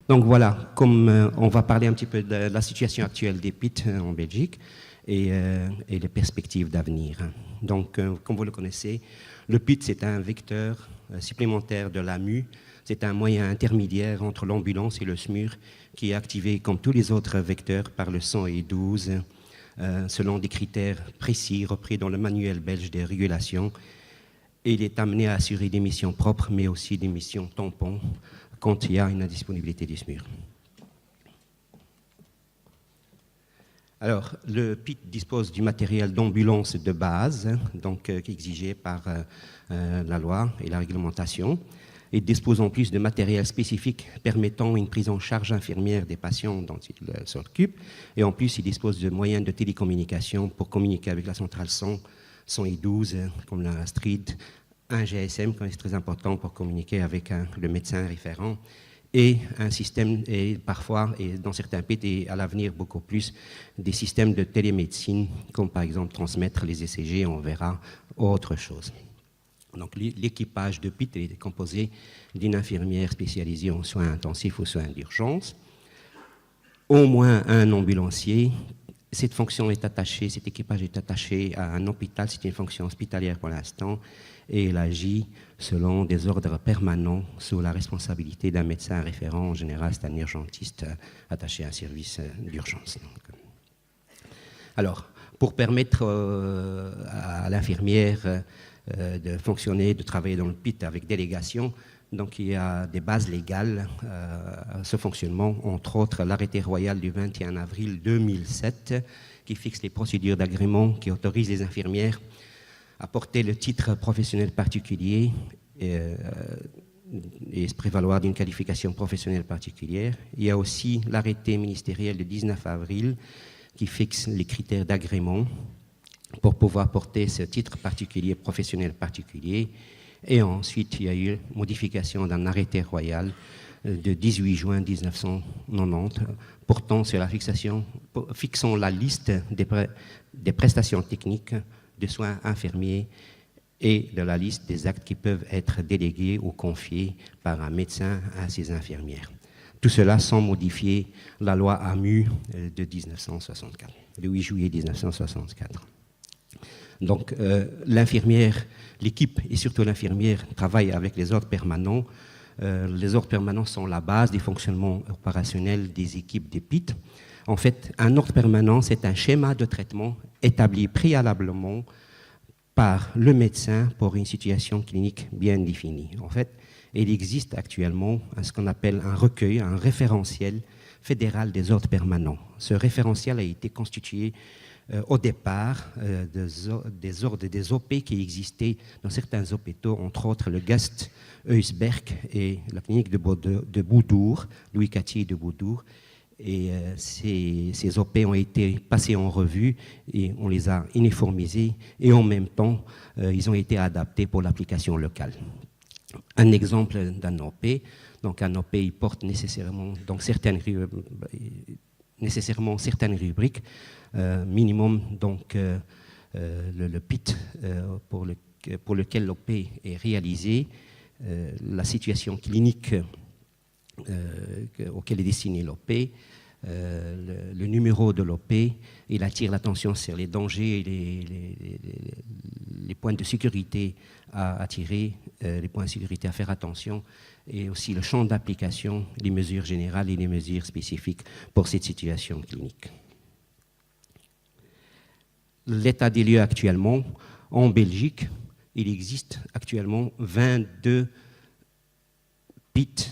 Donc voilà, comme on va parler un petit peu de la situation actuelle des PIT en Belgique et les perspectives d'avenir. Donc, comme vous le connaissez, le PIT, c'est un vecteur supplémentaire de l'AMU. C'est un moyen intermédiaire entre l'ambulance et le SMUR qui est activé comme tous les autres vecteurs par le 112 selon des critères précis repris dans le manuel belge des régulations. Et il est amené à assurer des missions propres, mais aussi des missions tampons quand il y a une indisponibilité du SMUR. Alors, le PIT dispose du matériel d'ambulance de base, donc exigé par la loi et la réglementation. Il dispose en plus de matériel spécifique permettant une prise en charge infirmière des patients dont il s'occupe. Et en plus, il dispose de moyens de télécommunication pour communiquer avec la centrale 100, 112, comme la Astrid, un GSM, c'est très important pour communiquer avec le médecin référent, et un système, et parfois, et dans certains PIT, et à l'avenir beaucoup plus, des systèmes de télémédecine, comme par exemple transmettre les ECG, on verra autre chose. Donc l'équipage de PIT est composé d'une infirmière spécialisée en soins intensifs ou soins d'urgence, au moins un ambulancier. Cette fonction est attachée, cet équipage est attaché à un hôpital, c'est une fonction hospitalière pour l'instant, et il agit selon des ordres permanents sous la responsabilité d'un médecin référent. En général, c'est un urgentiste attaché à un service d'urgence. Alors, pour permettre à l'infirmière de fonctionner, de travailler dans le PIT avec délégation, donc il y a des bases légales à ce fonctionnement, entre autres l'arrêté royal du 21 avril 2007 qui fixe les procédures d'agrément qui autorisent les infirmières à porter le titre professionnel particulier et se prévaloir d'une qualification professionnelle particulière. Il y a aussi l'arrêté ministériel du 19 avril qui fixe les critères d'agrément pour pouvoir porter ce titre particulier, professionnel particulier. Et ensuite, il y a eu modification d'un arrêté royal de 18 juin 1990 portant sur la fixant la liste des prestations techniques de soins infirmiers et de la liste des actes qui peuvent être délégués ou confiés par un médecin à ces infirmières. Tout cela sans modifier la loi AMU de 1964, le 8 juillet 1964. Donc l'infirmière, l'équipe et surtout l'infirmière travaillent avec les ordres permanents. Les ordres permanents sont la base du fonctionnement opérationnel des équipes des PIT. En fait, un ordre permanent, c'est un schéma de traitement établi préalablement par le médecin pour une situation clinique bien définie. En fait, il existe actuellement ce qu'on appelle un recueil, un référentiel fédéral des ordres permanents. Ce référentiel a été constitué au départ des ordres des OP qui existaient dans certains hôpitaux, entre autres le Gast Heusberg et la clinique de Boudour, Louis Cattier de Boudour. Et ces OP ont été passés en revue et on les a uniformisés et en même temps, ils ont été adaptés pour l'application locale. Un exemple d'un OP, donc un OP il porte nécessairement certaines rubriques, minimum donc le PIT pour lequel l'OP est réalisé, la situation clinique auquel est destiné l'OP, le numéro de l'OP, il attire l'attention sur les dangers et les points de sécurité à attirer, les points de sécurité à faire attention, et aussi le champ d'application, les mesures générales et les mesures spécifiques pour cette situation clinique. L'état des lieux actuellement, en Belgique, il existe actuellement 22 PIT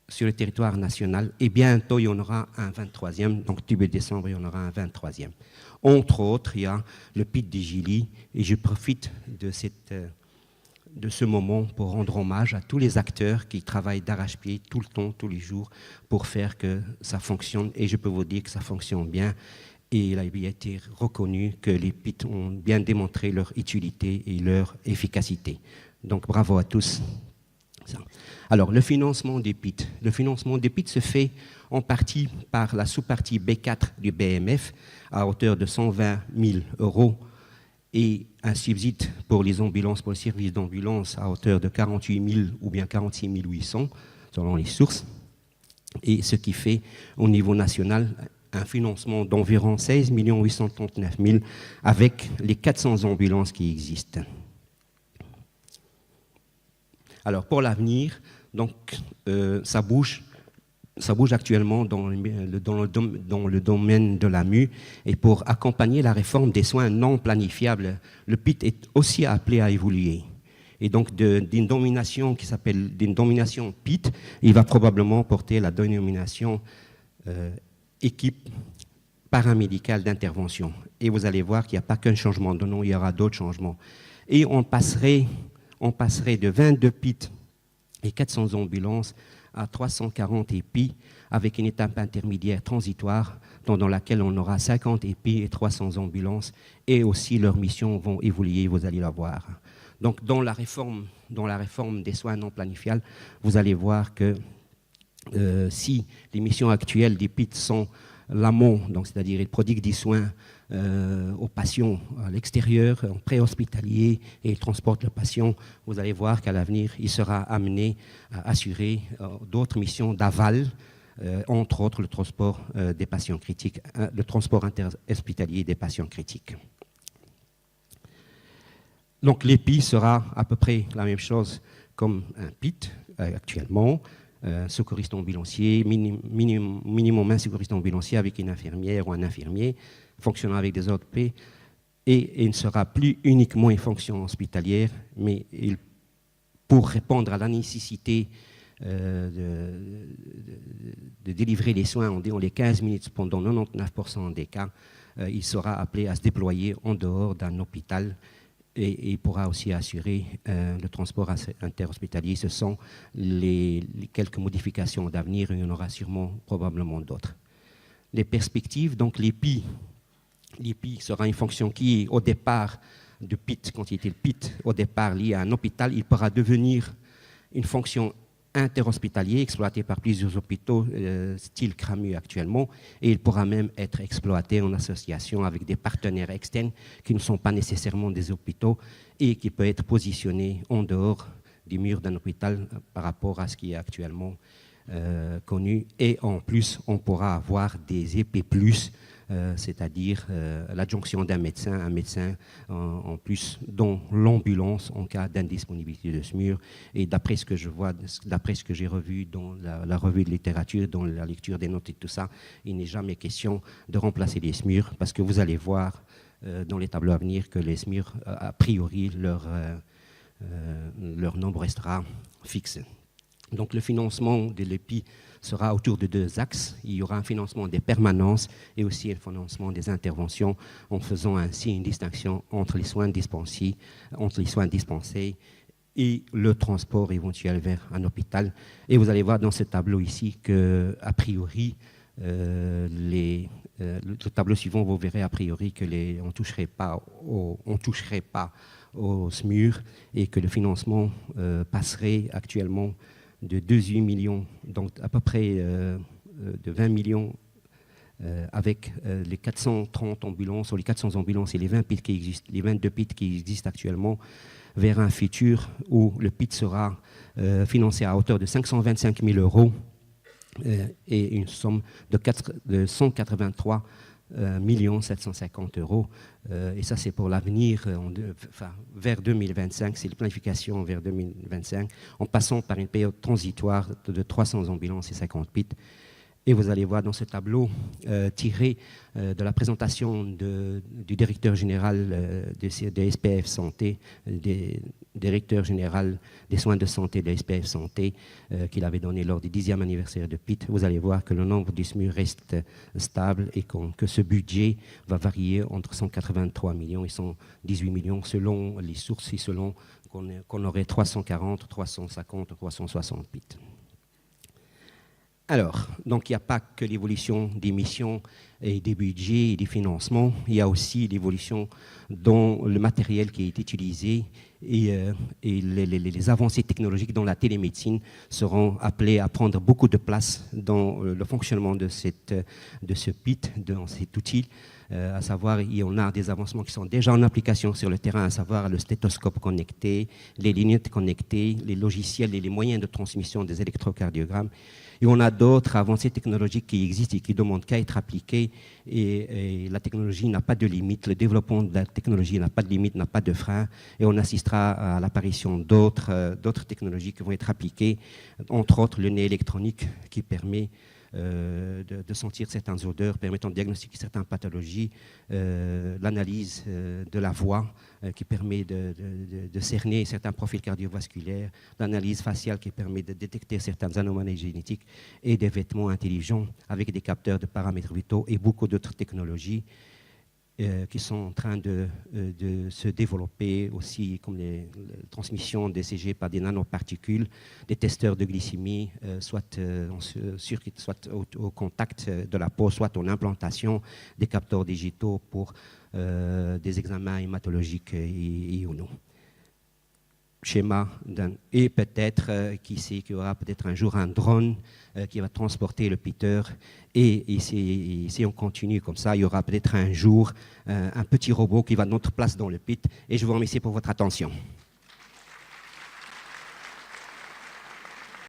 sur le territoire national et bientôt il y en aura un 23e, donc début décembre il y en aura un 23e. Entre autres, il y a le PIT de Gilly et je profite de ce moment pour rendre hommage à tous les acteurs qui travaillent d'arrache-pied tout le temps, tous les jours, pour faire que ça fonctionne. Et je peux vous dire que ça fonctionne bien. Et il a bien été reconnu que les PIT ont bien démontré leur utilité et leur efficacité. Donc bravo à tous. Alors le financement des PIT. Le financement des PIT se fait en partie par la sous-partie B4 du BMF à hauteur de 120 000 € et un subside pour les ambulances, pour le service d'ambulance à hauteur de 48 000 ou bien 46 800 selon les sources. et ce qui fait au niveau national un financement d'environ 16 839 000 avec les 400 ambulances qui existent. Alors pour l'avenir, donc ça bouge actuellement dans le domaine de l'AMU, et pour accompagner la réforme des soins non planifiables, le PIT est aussi appelé à évoluer. Et donc d'une domination qui s'appelle d'une domination PIT, il va probablement porter la dénomination équipe paramédicale d'intervention. Et vous allez voir qu'il n'y a pas qu'un changement de nom, il y aura d'autres changements. Et on passerait de 22 PIT et 400 ambulances à 340 EPI avec une étape intermédiaire transitoire dans laquelle on aura 50 EPI et 300 ambulances, et aussi leurs missions vont évoluer, vous allez la voir. Donc dans la réforme des soins non planifiables, vous allez voir que si les missions actuelles des PIT sont l'amont, donc c'est-à-dire ils prodiguent des soins aux patients à l'extérieur, en préhospitalier, et ils transportent le patient, vous allez voir qu'à l'avenir, il sera amené à assurer d'autres missions d'aval, entre autres le transport des patients critiques, le transport interhospitalier des patients critiques. Donc l'EPI sera à peu près la même chose comme un PIT actuellement, secouriste ambulancier, minimum un secouriste ambulancier avec une infirmière ou un infirmier, fonctionnant avec des OP, et il ne sera plus uniquement une fonction hospitalière, mais pour répondre à la nécessité de délivrer les soins en les 15 minutes pendant 99% des cas, il sera appelé à se déployer en dehors d'un hôpital, et il pourra aussi assurer le transport interhospitalier. Ce sont les quelques modifications d'avenir, il y en aura sûrement, probablement d'autres. Les perspectives, donc l'EPI sera une fonction qui, au départ du PIT, quand il était le PIT, au départ lié à un hôpital, il pourra devenir une fonction interhospitalière exploitée par plusieurs hôpitaux, style CRAMU actuellement, et il pourra même être exploité en association avec des partenaires externes qui ne sont pas nécessairement des hôpitaux, et qui peut être positionné en dehors des murs d'un hôpital par rapport à ce qui est actuellement connu. Et en plus, on pourra avoir des EP+, c'est-à-dire l'adjonction d'un médecin, un médecin en plus dans l'ambulance en cas d'indisponibilité de SMUR. Et d'après ce que je vois, d'après ce que j'ai revu dans la revue de littérature, dans la lecture des notes et tout ça, il n'est jamais question de remplacer les SMUR, parce que vous allez voir dans les tableaux à venir que les SMUR, a priori, leur nombre restera fixe. Donc le financement de l'EPI sera autour de deux axes. Il y aura un financement des permanences et aussi un financement des interventions, en faisant ainsi une distinction entre les soins dispensés, et le transport éventuel vers un hôpital. Et vous allez voir dans ce tableau ici qu'a priori, le tableau suivant, vous verrez a priori que on toucherait pas au SMUR, et que le financement passerait actuellement de 18 millions, donc à peu près de 20 millions avec les 430 ambulances, ou les 400 ambulances et les 20 PIT qui existent, les 22 PIT qui existent actuellement, vers un futur où le PIT sera financé à hauteur de 525 000 € et une somme de 183 750 €. Et ça, c'est pour l'avenir, vers 2025, c'est la planification vers 2025, en passant par une période transitoire de 300 ambulances et 50 PIT. Et vous allez voir dans ce tableau, tiré de la présentation du directeur général des SPF Santé, des directeurs général des soins de santé de SPF Santé, qu'il avait donné lors du 10e anniversaire de PIT, vous allez voir que le nombre du SMUR reste stable, et que ce budget va varier entre 183 millions et 118 millions selon les sources, et selon qu'on aurait 340, 350, 360 PIT. Alors, donc il n'y a pas que l'évolution des missions et des budgets et des financements, il y a aussi l'évolution dans le matériel qui est utilisé, et les avancées technologiques dans la télémédecine seront appelées à prendre beaucoup de place dans le fonctionnement de ce PIT, dans cet outil. À savoir, il y en a des avancements qui sont déjà en application sur le terrain, à savoir le stéthoscope connecté, les lignettes connectées, les logiciels et les moyens de transmission des électrocardiogrammes. Et on a d'autres avancées technologiques qui existent et qui ne demandent qu'à être appliquées. Et la technologie n'a pas de limite, le développement de la technologie n'a pas de limite, n'a pas de frein. Et on assistera à l'apparition d'autres technologies qui vont être appliquées, entre autres le nez électronique qui permet de sentir certaines odeurs, permettant de diagnostiquer certaines pathologies, l'analyse de la voix qui permet de cerner certains profils cardiovasculaires, l'analyse faciale qui permet de détecter certaines anomalies génétiques et des vêtements intelligents avec des capteurs de paramètres vitaux et beaucoup d'autres technologies qui sont en train de se développer aussi, comme la transmission des CG par des nanoparticules, des testeurs de glycémie, soit au contact de la peau, soit en implantation, des capteurs digitaux pour des examens hématologiques et ou non. Schéma et peut-être, qui sait qu'il y aura peut-être un jour un drone qui va transporter le piteur et si on continue comme ça, il y aura peut-être un jour un petit robot qui va à notre place dans le pit et je vous remercie pour votre attention.